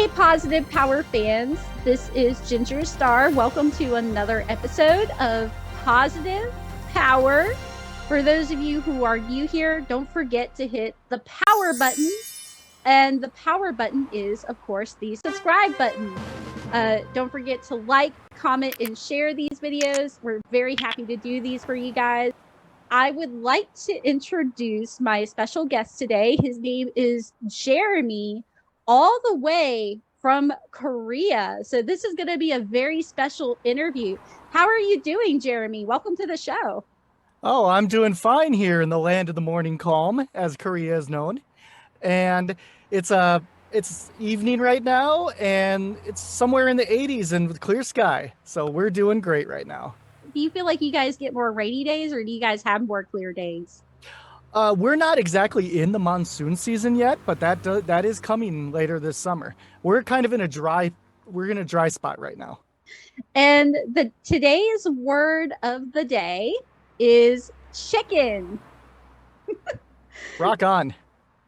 Hey, Positive Power fans. This is Ginger Star. Welcome to another episode of Positive Power. For those of you who are new here, don't forget to hit the power button. And the power button is, of course, the subscribe button. Don't forget to like, comment, and share these videos. We're very happy to do these for you guys. I would like to introduce my special guest today. His name is Jeremy, all the way from Korea. So this is going to be a very special interview. How are you doing, Jeremy? Welcome to the show. Oh, I'm doing fine here in the land of the morning calm, as Korea is known. And it's evening right now, and it's somewhere in the 80s and with clear sky. So we're doing great right now. Do you feel like you guys get more rainy days, or do you guys have more clear days? We're not exactly in the monsoon season yet, but that is coming later this summer. We're kind of in a dry spot right now. And today's word of the day is chicken. Rock on.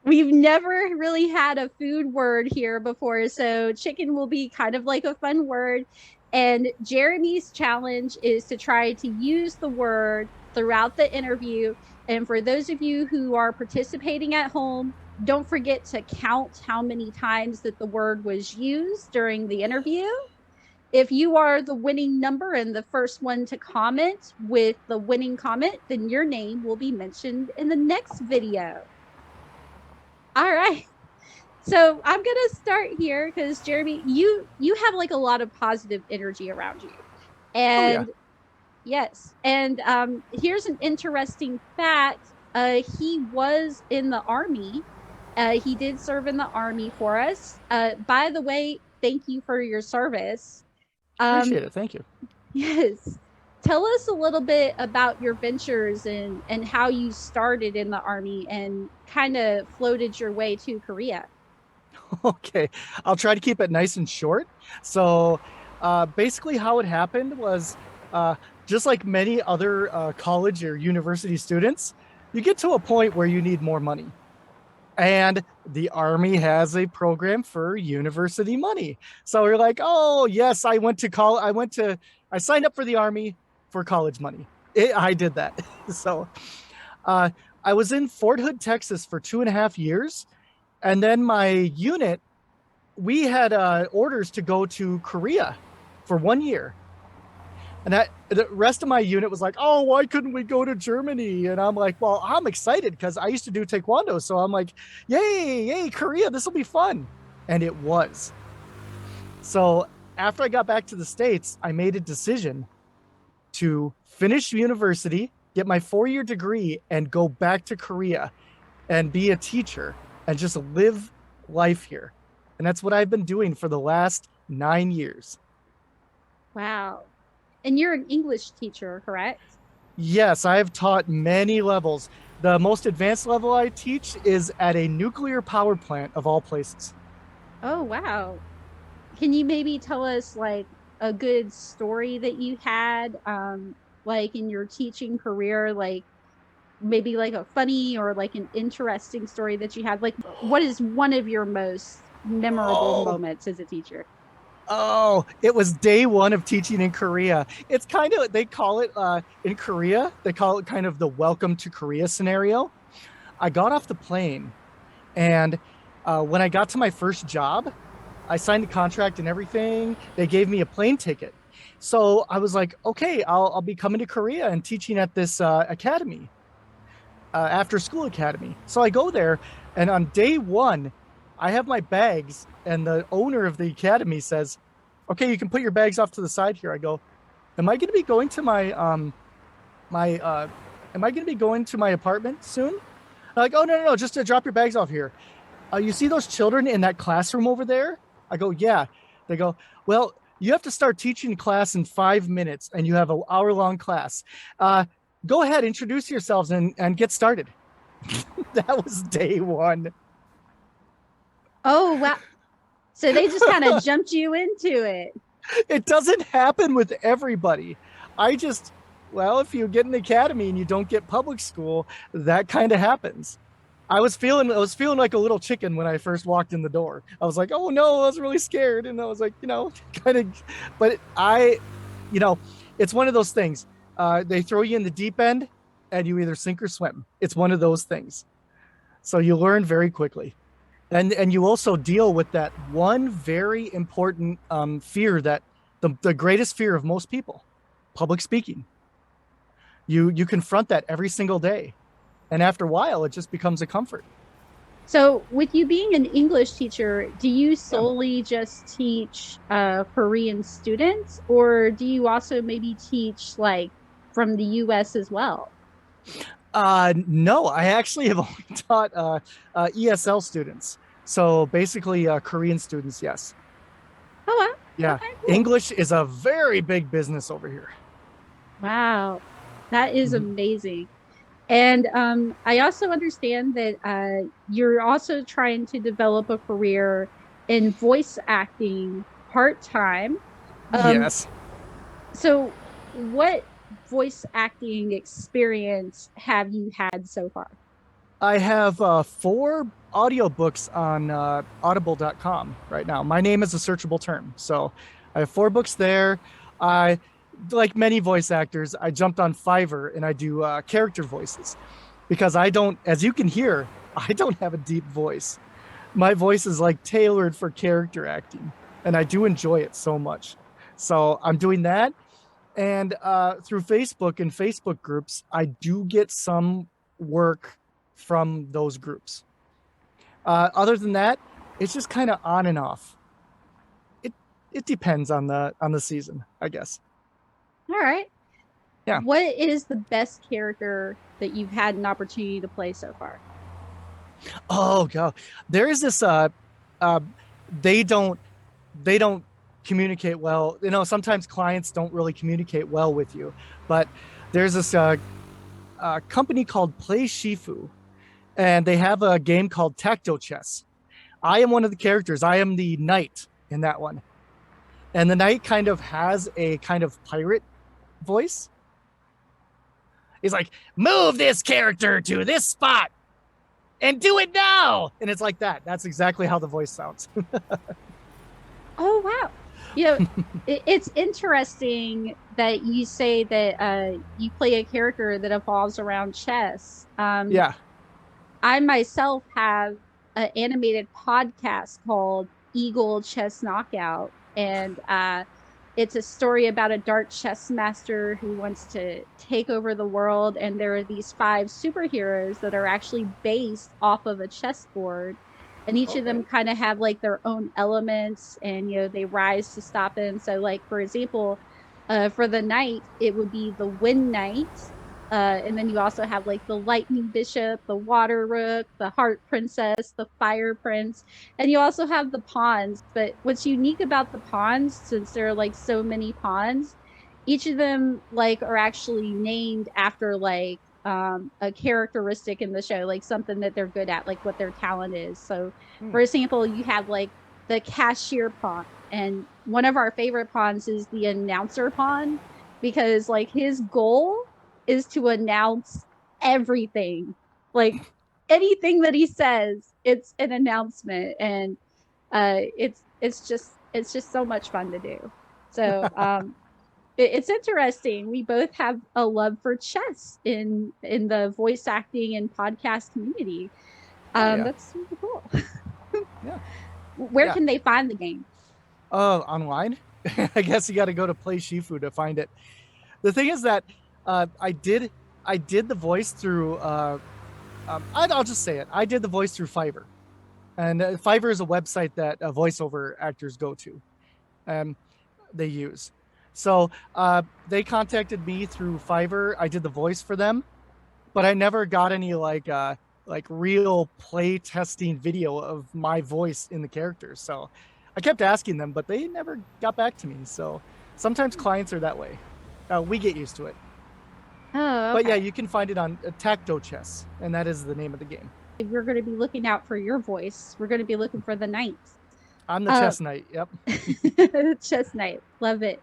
We've never really had a food word here before, so chicken will be kind of like a fun word. And Jeremy's challenge is to try to use the word throughout the interview. And for those of you who are participating at home, don't forget to count how many times that the word was used during the interview. If you are the winning number and the first one to comment with the winning comment, then your name will be mentioned in the next video. All right. So I'm going to start here because Jeremy, you have like a lot of positive energy around you. And yes. And here's an interesting fact. He was in the Army. He did serve in the Army for us. By the way, thank you for your service. Appreciate it. Thank you. Yes. Tell us a little bit about your ventures and how you started in the Army and kind of floated your way to Korea. Okay, I'll try to keep it nice and short. So basically how it happened was just like many other college or university students, you get to a point where you need more money. And the Army has a program for university money. So we're like, oh, yes, I signed up for the Army for college money. I did that. So I was in Fort Hood, Texas for 2.5 years. And then my unit, we had orders to go to Korea for 1 year. And the rest of my unit was like, oh, why couldn't we go to Germany? And I'm like, well, I'm excited because I used to do Taekwondo. So I'm like, yay, Korea, this will be fun. And it was. So after I got back to the States, I made a decision to finish university, get my 4-year degree, and go back to Korea and be a teacher and just live life here. And that's what I've been doing for the last 9 years. Wow. And you're an English teacher, correct? Yes, I have taught many levels. The most advanced level I teach is at a nuclear power plant of all places. Oh, wow. Can you maybe tell us like a good story that you had like in your teaching career, like maybe like a funny or like an interesting story that you had? Like, what is one of your most memorable moments as a teacher? Oh, it was day one of teaching in Korea. It's kind of, they call it in Korea, they call it kind of the welcome to Korea scenario. I got off the plane, and when I got to my first job, I signed the contract and everything. They gave me a plane ticket. So I was like, okay, I'll be coming to Korea and teaching at this academy, after school academy. So I go there, and on day one, I have my bags, and the owner of the academy says, okay, you can put your bags off to the side here. I go, am I going to be going to am I going to be going to my apartment soon? I'm like, oh, no, just to drop your bags off here. You see those children in that classroom over there? I go, yeah. They go, well, you have to start teaching class in 5 minutes, and you have an hour-long class. Go ahead, introduce yourselves and get started. That was day one. Oh, wow. So they just kind of jumped you into it. It doesn't happen with everybody. Well, if you get an academy and you don't get public school, that kind of happens. I was feeling like a little chicken when I first walked in the door. I was like, oh no, I was really scared. And I was like, kind of, but you know, it's one of those things. They throw you in the deep end and you either sink or swim. It's one of those things. So you learn very quickly. And you also deal with that one very important fear that the greatest fear of most people, public speaking. You confront that every single day. And after a while, it just becomes a comfort. So, with you being an English teacher, do you Yeah. solely just teach Korean students, or do you also maybe teach like from the US as well? No, I actually have only taught ESL students. So basically, Korean students, yes. Oh, wow. Yeah. Okay, cool. English is a very big business over here. Wow. That is Mhm. amazing. And I also understand that you're also trying to develop a career in voice acting part time. Um, Yes. so, what voice acting experience have you had so far? I have four audiobooks on audible.com right now. My name is a searchable term. So I have four books there. I, like many voice actors, I jumped on Fiverr and I do character voices because I don't, as you can hear, I don't have a deep voice. My voice is like tailored for character acting, and I do enjoy it so much. So I'm doing that. And through Facebook and Facebook groups, I do get some work from those groups. Other than that, it's just kind of on and off. It it depends on the season, I guess. All right. Yeah. What is the best character that you've had an opportunity to play so far? Oh god, there is this. Uh, they don't communicate well. Sometimes clients don't really communicate well with you, but there's this company called Play Shifu, and they have a game called Tacto Chess. I am one of the characters. I am the knight in that one. And the knight kind of has a kind of pirate voice. He's like, move this character to this spot and do it now. And it's like that. That's exactly how the voice sounds. Oh, wow. You know, it's interesting that you say that you play a character that evolves around chess. Yeah. I myself have an animated podcast called Eagle Chess Knockout, and it's a story about a dart chess master who wants to take over the world. And there are these five superheroes that are actually based off of a chessboard, and each of them Okay. kind of have like their own elements, and they rise to stop him. So, like for example, for the knight, it would be the Wind Knight. And then you also have like the Lightning Bishop, the Water Rook, the Heart Princess, the Fire Prince, and you also have the pawns. But what's unique about the pawns, since there are like so many pawns, each of them like are actually named after like a characteristic in the show, like something that they're good at, like what their talent is. So, Hmm. for example, you have like the cashier pawn, and one of our favorite pawns is the announcer pawn because like his goal is to announce everything. Like anything that he says, it's an announcement, and it's just so much fun to do. So it's interesting. We both have a love for chess in the voice acting and podcast community. Oh yeah. That's super cool. Yeah. Where Yeah. can they find the game? Online. I guess you got to go to Play Shifu to find it. The thing is that I did the voice through I'll just say it. I did the voice through Fiverr, and Fiverr is a website that voiceover actors go to. Um, they use. So they contacted me through Fiverr. I did the voice for them, but I never got any like real play testing video of my voice in the characters. So I kept asking them, but they never got back to me. So sometimes clients are that way. We get used to it. Oh, But yeah, okay. you can find it on Tacto Chess, and that is the name of the game. If we're going to be looking out for your voice, we're going to be looking for the knights. I'm the Uh, chess knight. Yep. Chess Night. Love it.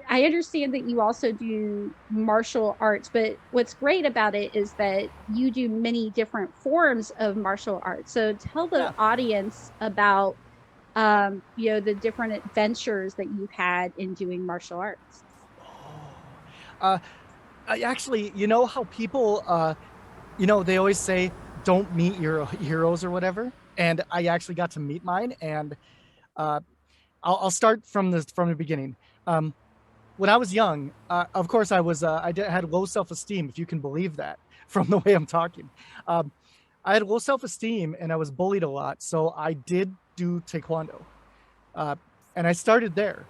I understand that you also do martial arts, but what's great about it is that you do many different forms of martial arts. So tell the Yeah. audience about the different adventures that you've had in doing martial arts. Uh, I actually, you know how people, they always say, don't meet your heroes or whatever. And I actually got to meet mine. And uh, I'll start from the beginning. Um, when I was young, of course, had low self esteem, if you can believe that, from the way I'm talking. Um, I had low self esteem and I was bullied a lot, so I did do taekwondo, uh, and I started there.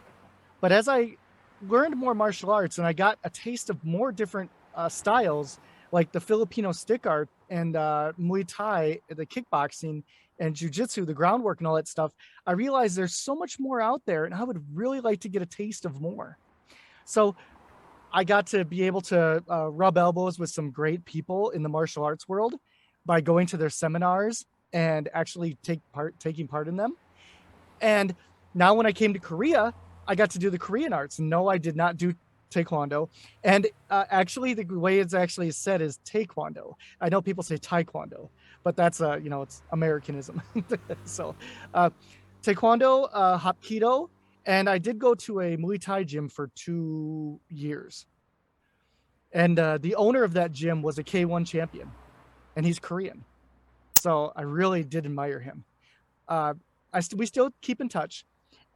But as I learned more martial arts and I got a taste of more different styles, like the Filipino stick art and Muay Thai, the kickboxing and jujitsu, the groundwork and all that stuff, I realized there's so much more out there, and I would really like to get a taste of more. So I got to be able to rub elbows with some great people in the martial arts world by going to their seminars and actually taking part in them. And now when I came to Korea, I got to do the Korean arts. No, I did not do taekwondo. And actually, the way it's actually said is taekwondo. I know people say taekwondo, but that's it's Americanism. So, uh, taekwondo, hapkido, and I did go to a Muay Thai gym for 2 years. And the owner of that gym was a K1 champion, and he's Korean. So I really did admire him. Uh, we still keep in touch.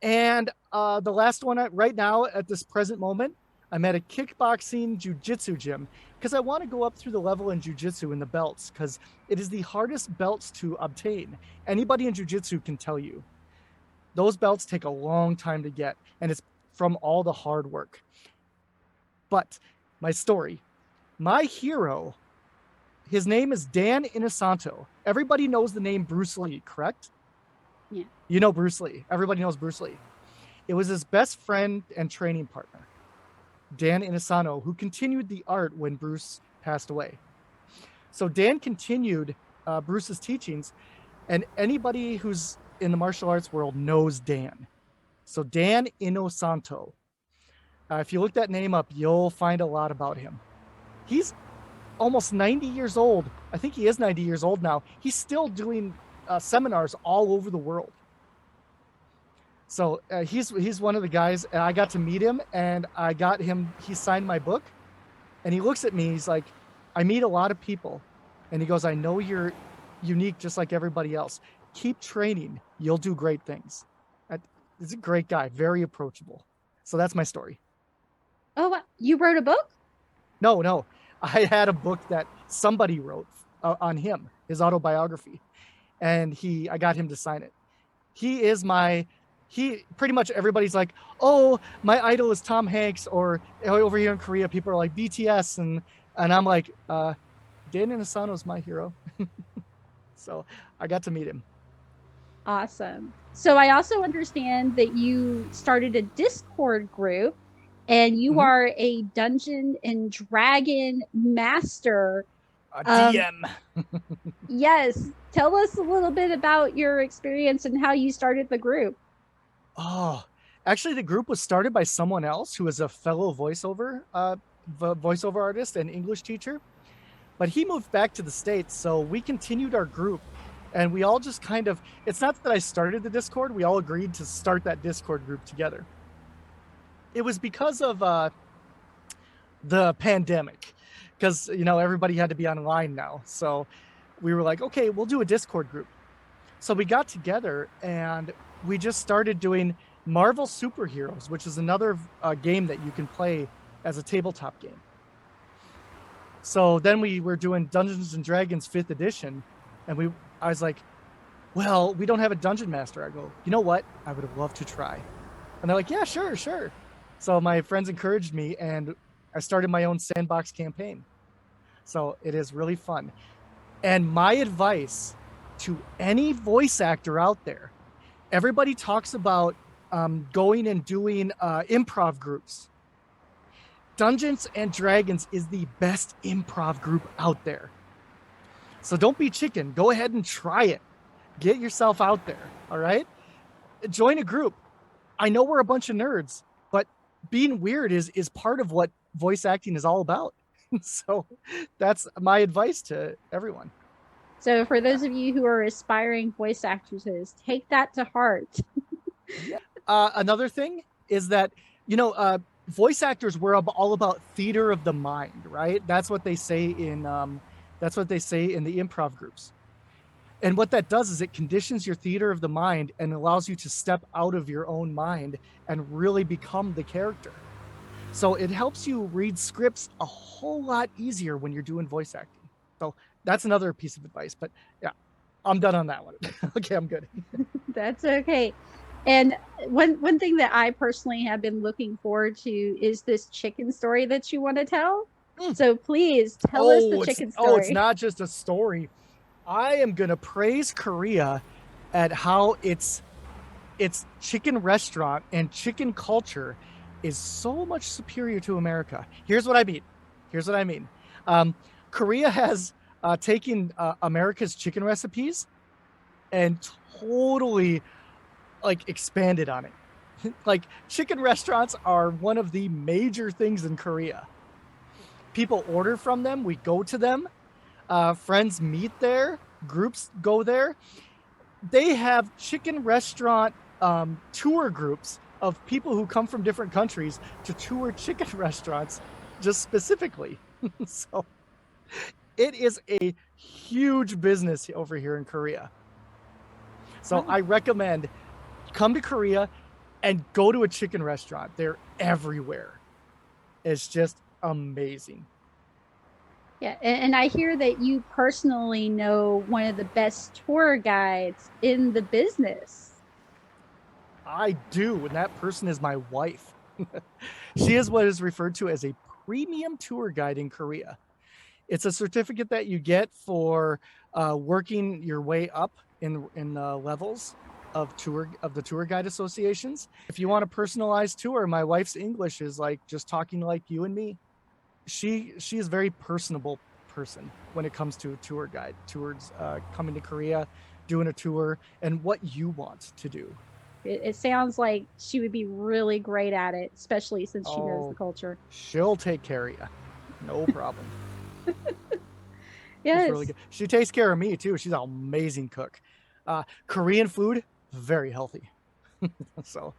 And the last one right now at this present moment, I'm at a kickboxing jujitsu gym because I want to go up through the level in jujitsu in the belts because it is the hardest belts to obtain. Anybody in jujitsu can tell you those belts take a long time to get, and it's from all the hard work. But my story, my hero, his name is Dan Inosanto. Everybody knows the name Bruce Lee, correct? Yeah. You know Bruce Lee. Everybody knows Bruce Lee. It was his best friend and training partner, Dan Inosanto, who continued the art when Bruce passed away. So Dan continued Bruce's teachings, and anybody who's in the martial arts world knows Dan. So Dan Inosanto. If you look that name up, you'll find a lot about him. He's almost 90 years old. I think he is 90 years old now. He's still doing seminars all over the world. So he's one of the guys, and I got to meet him, and I got him. He signed my book, and he looks at me. He's like, "I meet a lot of people," and he goes, "I know you're unique, just like everybody else. Keep training. You'll do great things." He's a great guy, very approachable. So that's my story. Oh, you wrote a book? No, no, I had a book that somebody wrote on him, his autobiography, and I got him to sign it. He pretty much everybody's like, oh, my idol is Tom Hanks, or over here in Korea, people are like BTS, and I'm like, Dan Inosanto is my hero. So I got to meet him. Awesome. So I also understand that you started a Discord group and you Mm-hmm. are a Dungeon and Dragon master. A Um, DM. yes, tell us a little bit about your experience and how you started the group. Oh, actually, the group was started by someone else who is a fellow voiceover artist and English teacher. But he moved back to the States, so we continued our group. And we all just kind of, it's not that I started the Discord, we all agreed to start that Discord group together. It was because of the pandemic, because, everybody had to be online now. So we were like, okay, we'll do a Discord group. So we got together and we just started doing Marvel Superheroes, which is another game that you can play as a tabletop game. So then we were doing Dungeons and Dragons 5th edition, and I was like, well, we don't have a dungeon master. I go, you know what? I would have loved to try. And they're like, yeah, sure, sure. So my friends encouraged me, and I started my own sandbox campaign. So it is really fun. And my advice to any voice actor out there, everybody talks about going and doing improv groups. Dungeons and Dragons is the best improv group out there. So don't be chicken. Go ahead and try it. Get yourself out there. All right. Join a group. I know we're a bunch of nerds, but being weird is part of what voice acting is all about. So that's my advice to everyone. So for Yeah. those of you who are aspiring voice actresses, take that to heart. Yeah. Another thing is that, voice actors were all about theater of the mind, right? That's what they say in the improv groups. And what that does is it conditions your theater of the mind and allows you to step out of your own mind and really become the character. So it helps you read scripts a whole lot easier when you're doing voice acting. So that's another piece of advice. But yeah, I'm done on that one. Okay, I'm good. That's okay. And one thing that I personally have been looking forward to is this chicken story that you want to tell. Mm. So please tell us the Oh, it's chicken oh, it's story. not just a story. I am gonna praise Korea at how its chicken restaurant and chicken culture is so much superior to America. Here's what I mean. Here's what I mean. Um, Korea has taken America's chicken recipes and totally like expanded on it. Like chicken restaurants are one of the major things in Korea. People order from them. We go to them. Friends meet there. Groups go there. They have chicken restaurant tour groups of people who come from different countries to tour chicken restaurants just specifically. So it is a huge business over here in Korea. So Oh, I recommend come to Korea and go to a chicken restaurant. They're everywhere. It's just amazing. yeah. And I hear that you personally know one of the best tour guides in the business. I do, and that person is my wife. She is what is referred to as a premium tour guide in Korea. It's a certificate that you get for working your way up in levels of the tour guide associations. If you want a personalized tour, my wife's English is like just talking like you and me. She is a very personable person when it comes to a tour guide towards coming to Korea, doing a tour, and what you want to do. It sounds like she would be really great at it, especially since she knows the Oh, culture. she'll take care of you. No problem. She's really Yes. good. She takes care of me too. She's an amazing cook. Korean food, very healthy. So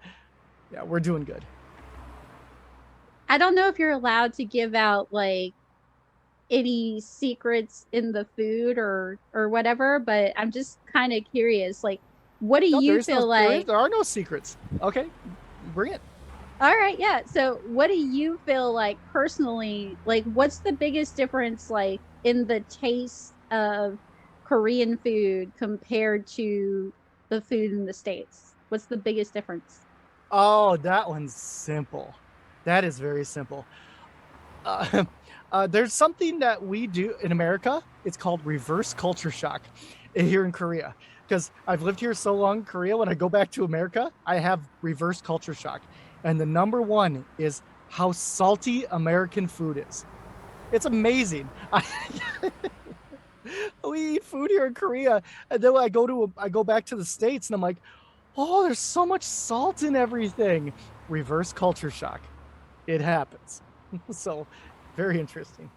yeah, we're doing good. I don't know if you're allowed to give out like any secrets in the food or whatever, but I'm just kind of curious. Like, what do No, there you is no feel there is like? there are no secrets. Okay, bring it. All right, yeah. So, what do you feel like personally? Like, what's the biggest difference like in the taste of Korean food compared to the food in the States? What's the biggest difference? Oh, that one's simple. That is very simple. Uh, there's something that we do in America. It's called reverse culture shock here in Korea. Because I've lived here so long in Korea, when I go back to America, I have reverse culture shock. And the number one is how salty American food is. It's amazing. We eat food here in Korea, and then I go back to the States, and I'm like, oh, there's so much salt in everything. Reverse culture shock. It happens. So very interesting.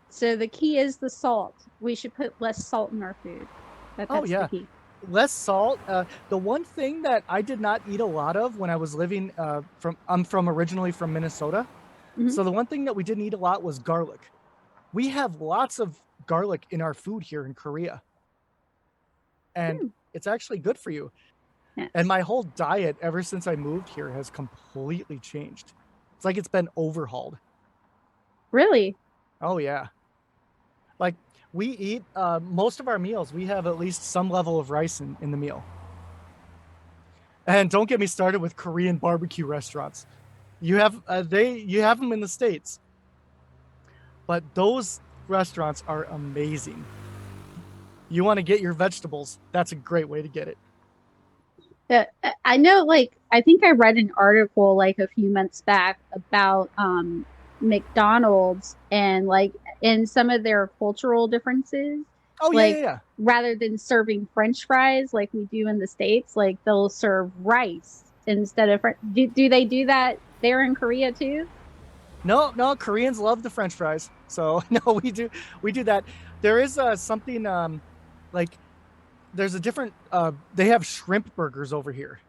So, the key is the salt. We should put less salt in our food. Oh That's the yeah, key. less salt. The one thing that I did not eat a lot of when I was living I'm from originally from Minnesota. Hmm. So the one thing that we didn't eat a lot was garlic. We have lots of garlic in our food here in Korea, and Hmm. it's actually good for you. And Yes. my whole diet ever since I moved here has completely changed. It's like it's been overhauled. Really? Oh yeah. Like we eat most of our meals, we have at least some level of rice in the meal. And don't get me started with Korean barbecue restaurants. You have them in the States, but those restaurants are amazing. You want to get your vegetables, that's a great way to get it. Yeah, I know, like, I think I read an article like a few months back about McDonald's and like in some of their cultural differences, Oh yeah, yeah, like yeah. rather than serving French fries like we do in the States, like they'll serve rice instead of do they do that there in Korea too? No, no, Koreans love the French fries. So no, we do that. There is something like there's a different they have shrimp burgers over here.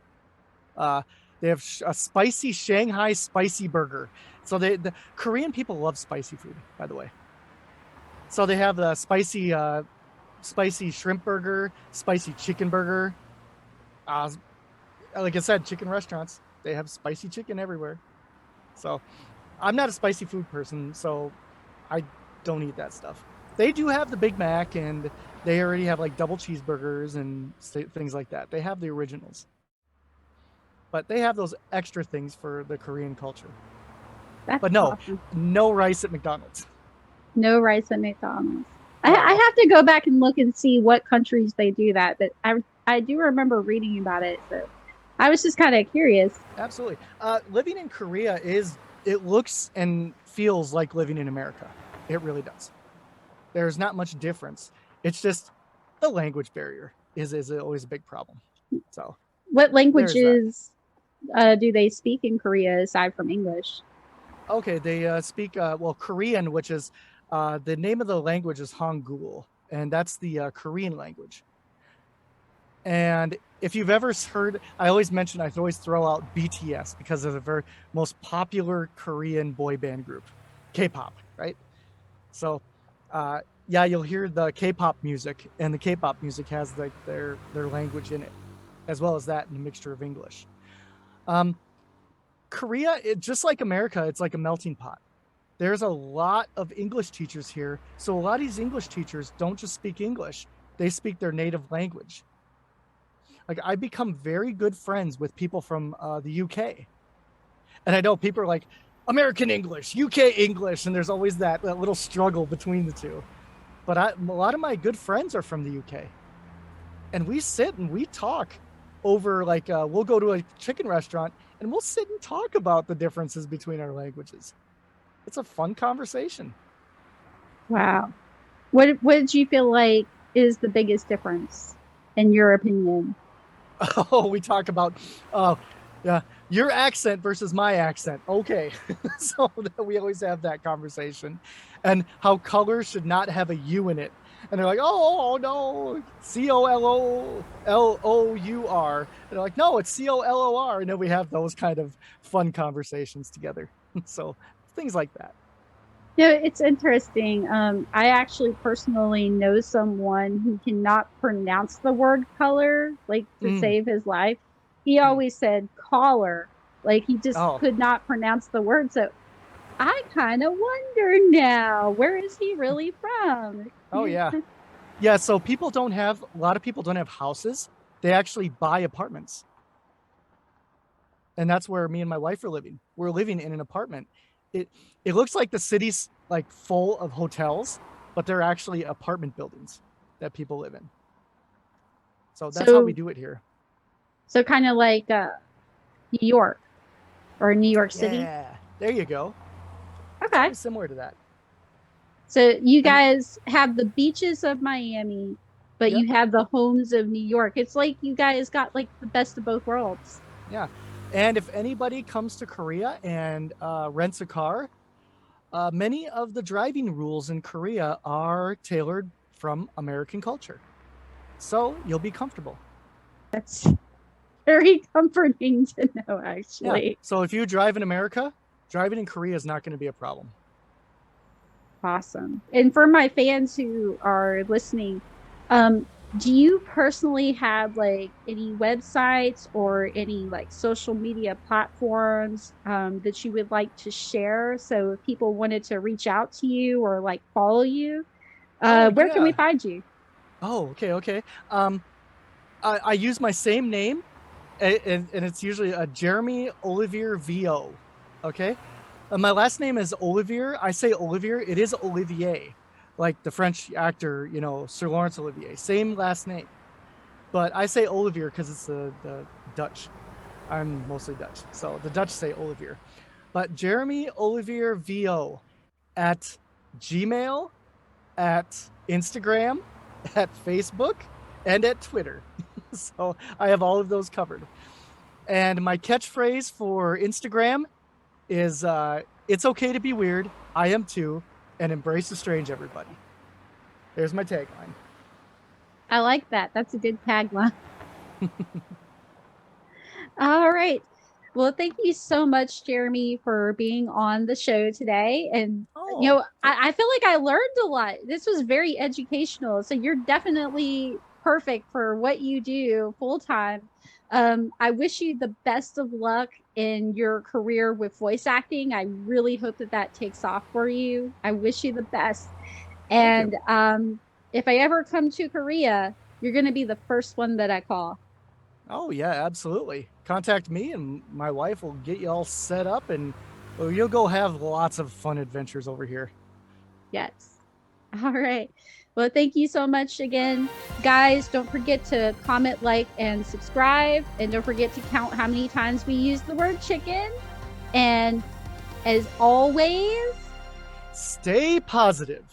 Uh, they have a spicy Shanghai spicy burger. So the Korean people love spicy food, by the way. So they have the spicy shrimp burger, spicy chicken burger. Uh, like I said, chicken restaurants, they have spicy chicken everywhere. So I'm not a spicy food person, so I don't eat that stuff. They do have the Big Mac, and they already have like double cheeseburgers and things like that. They have the originals, but they have those extra things for the Korean culture. That's But no, awesome. no rice at McDonald's. No rice at McDonald's. No, I no, have to go back and look and see what countries they do that, but I do remember reading about it, so I was just kind of curious. absolutely. Living in Korea it looks and feels like living in America. It really does. There's not much difference. It's just the language barrier is always a big problem. So What there's that. languages do they speak in Korea aside from English? Okay, they speak well Korean, which is the name of the language is Hangul, and that's the Korean language. And if you've ever heard, I always mention, I always throw out BTS because they're the very most popular Korean boy band group, K-pop, right? So, yeah, you'll hear the K-pop music, and the K-pop music has like their language in it, as well as that and a mixture of English. Um, Korea, just like America, it's like a melting pot. There's a lot of English teachers here, so a lot of these English teachers don't just speak English; they speak their native language. Like I become very good friends with people from the UK, and I know people are like American English, UK English, and there's always that little struggle between the two. But a lot of my good friends are from the UK, and we sit and we talk over like we'll go to a chicken restaurant and we'll sit and talk about the differences between our languages. It's a fun conversation. Wow. What did you feel like is the biggest difference in your opinion? Oh, we talk about, uh, yeah, your accent versus my accent. Okay, so we always have that conversation, and how color should not have a U in it. And they're like, oh no, COLOLOUR. And they're like, no, it's COLOR. And then we have those kind of fun conversations together. So things like that. No, it's interesting. I actually personally know someone who cannot pronounce the word color, like to Mm, save his life. He mm. always said collar, like he just Oh, could not pronounce the word. So I kind of wonder now, where is he really from? oh yeah, yeah. So people don't have a lot of people don't have houses. They actually buy apartments. And that's where me and my wife are living. We're living in an apartment. It it looks like the city's like full of hotels, but they're actually apartment buildings that people live in. So that's how we So, do it here. so kind of like New York or New York City. Yeah, there you go. It's Okay. very similar to that. So you And guys have the beaches of Miami, but yep, you have the homes of New York. It's like you guys got like the best of both worlds. yeah. And if anybody comes to Korea and rents a car, many of the driving rules in Korea are tailored from American culture. So you'll be comfortable. That's very comforting to know, Yeah. actually. So if you drive in America, driving in Korea is not going to be a problem. Awesome. And for my fans who are listening, um, do you personally have like any websites or any like social media platforms that you would like to share? So if people wanted to reach out to you or like follow you, Oh where can we yeah. find you? Oh, okay, okay. Um, I use my same name, and it's usually a Jeremy Olivier VO. Okay. My last name is Olivier. I say Olivier. It is Olivier, like the French actor, Sir Laurence Olivier. Same last name, but I say Olivier because it's the Dutch. I'm mostly Dutch, so the Dutch say Olivier. But Jeremy Olivier VO at Gmail, at Instagram, at Facebook, and at Twitter. So I have all of those covered. And my catchphrase for Instagram is it's okay to be weird. I am too, and embrace the strange, everybody. There's my tagline. I like that. That's a good tagline. All right. Well, thank you so much, Jeremy, for being on the show today. And, Oh, I feel like I learned a lot. This was very educational. So you're definitely perfect for what you do full time. I wish you the best of luck in your career with voice acting. I really hope that that takes off for you. I wish you the best. thank you. And if I ever come to Korea, you're going to be the first one that I call. Oh yeah, absolutely. Contact me and my wife will get you all set up and well, you'll go have lots of fun adventures over here. Yes. All right. Well, thank you so much again. Guys, don't forget to comment, like, and subscribe. And don't forget to count how many times we use the word chicken. And as always, Stay positive.